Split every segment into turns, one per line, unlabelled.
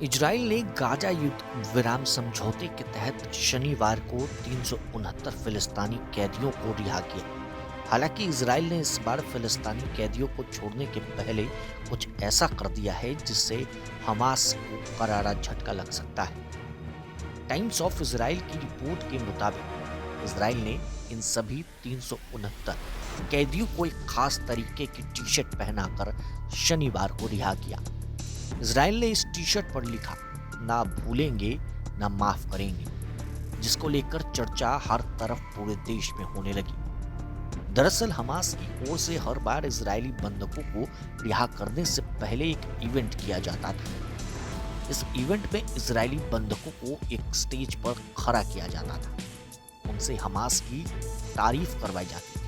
Israel ने Gaza युद्ध विराम समझौते के तहत शनिवार को 369 फिलिस्तीनी कैदियों को रिहा किया। हालांकि इजराइल ने इस बार फिलिस्तीनी कैदियों को छोड़ने के पहले कुछ ऐसा कर दिया है जिससे हमास को करारा झटका लग सकता है। टाइम्स ऑफ इजराइल की रिपोर्ट के मुताबिक इजराइल ने इन सभी 369 कैदियों को एक खास तरीके की टी शर्ट पहनाकर शनिवार को रिहा किया। इजराइल ने इस टी शर्ट पर लिखा, ना भूलेंगे ना माफ करेंगे, जिसको लेकर चर्चा हर तरफ पूरे देश में होने लगी। दरअसल हमास की ओर से हर बार इजरायली बंधकों को रिहा करने से पहले एक इवेंट किया जाता था। इस इवेंट में इजरायली बंधकों को एक स्टेज पर खड़ा किया जाता था, उनसे हमास की तारीफ करवाई जाती थी।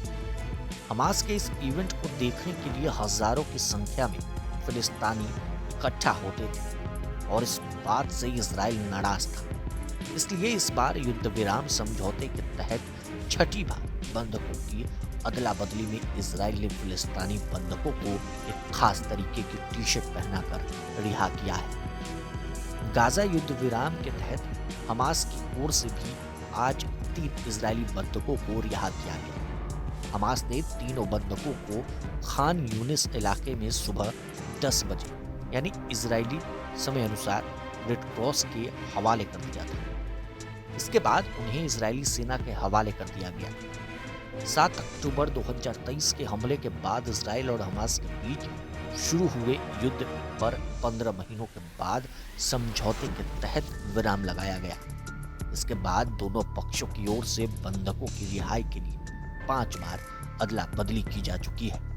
हमास के इस इवेंट को देखने के लिए हजारों की संख्या में फिलिस्तीनी इकट्ठा होते थे और इस बात से इजराइल नाराज था। इसलिए इस बार युद्ध विराम समझौते के तहत छठी बार बंधकों की अदला बदली में इजराइल ने फिलिस्तीनी बंधकों को एक खास तरीके की टी शर्ट पहनाकर रिहा किया है। गाजा युद्ध विराम के तहत हमास की ओर से भी आज 3 इजरायली बंधकों को रिहा किया गया। हमास ने तीनों बंधकों को खान यूनिस इलाके में सुबह 10 बजे यानी इजरायली समय अनुसार रेड क्रॉस के हवाले कर दिया था। इसके बाद उन्हें इजरायली सेना के हवाले कर दिया गया। 7 अक्टूबर 2023 के हमले के बाद इजराइल और हमास के बीच शुरू हुए युद्ध पर 15 महीनों के बाद समझौते के तहत विराम लगाया गया। इसके बाद दोनों पक्षों की ओर से बंधकों की रिहाई के लिए 5 बार अदला बदली की जा चुकी है।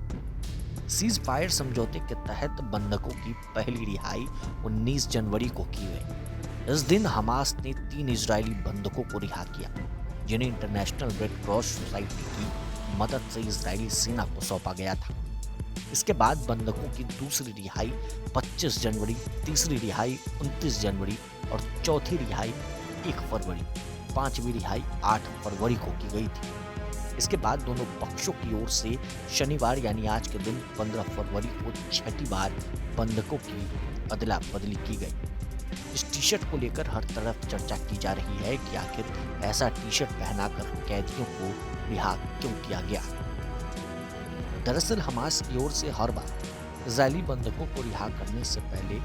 सीज फायर समझौते के तहत बंधकों की पहली रिहाई 19 जनवरी को की गई। इस दिन हमास ने 3 इजरायली बंधकों को रिहा किया, जिन्हें इंटरनेशनल रेड क्रॉस सोसाइटी की मदद से इजरायली सेना को सौंपा गया था। इसके बाद बंधकों की दूसरी रिहाई 25 जनवरी, तीसरी रिहाई 29 जनवरी और चौथी रिहाई 1 फरवरी, पांचवी रिहाई 8 फरवरी को की गई थी। इसके बाद दोनों पक्षों की ओर से शनिवार यानी आज के दिन 15 फरवरी को छठी बार बंधकों की अदला बदली की गई। इस टी शर्ट को लेकर हर तरफ चर्चा की जा रही है कि आखिर ऐसा टी शर्ट पहनाकर कैदियों को रिहा क्यों किया गया। दरअसल हमास की ओर से हर बार इजरायली बंधकों को रिहा करने से पहले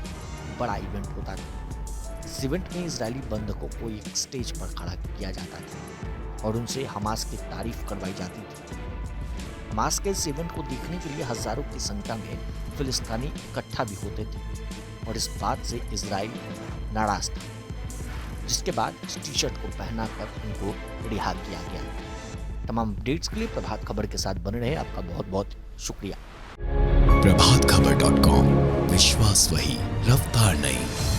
बड़ा इवेंट होता था। इस इवेंट में इजरायली बंधकों को एक स्टेज पर खड़ा किया जाता था और उनसे हमास की तारीफ करवाई जाती थी। हमास के इस इवेंट को देखने के लिए हजारों की संख्या में फिलिस्तीनी इकट्ठा भी होते थे और इस बात से इजराइल नाराज था, जिसके बाद इस टी शर्ट को पहनाकर उनको रिहा किया गया। तमाम अपडेट्स के लिए प्रभात खबर के साथ बने रहे। आपका बहुत बहुत शुक्रिया।
प्रभातखबर.com, विश्वास वही, रफ्तार नहीं।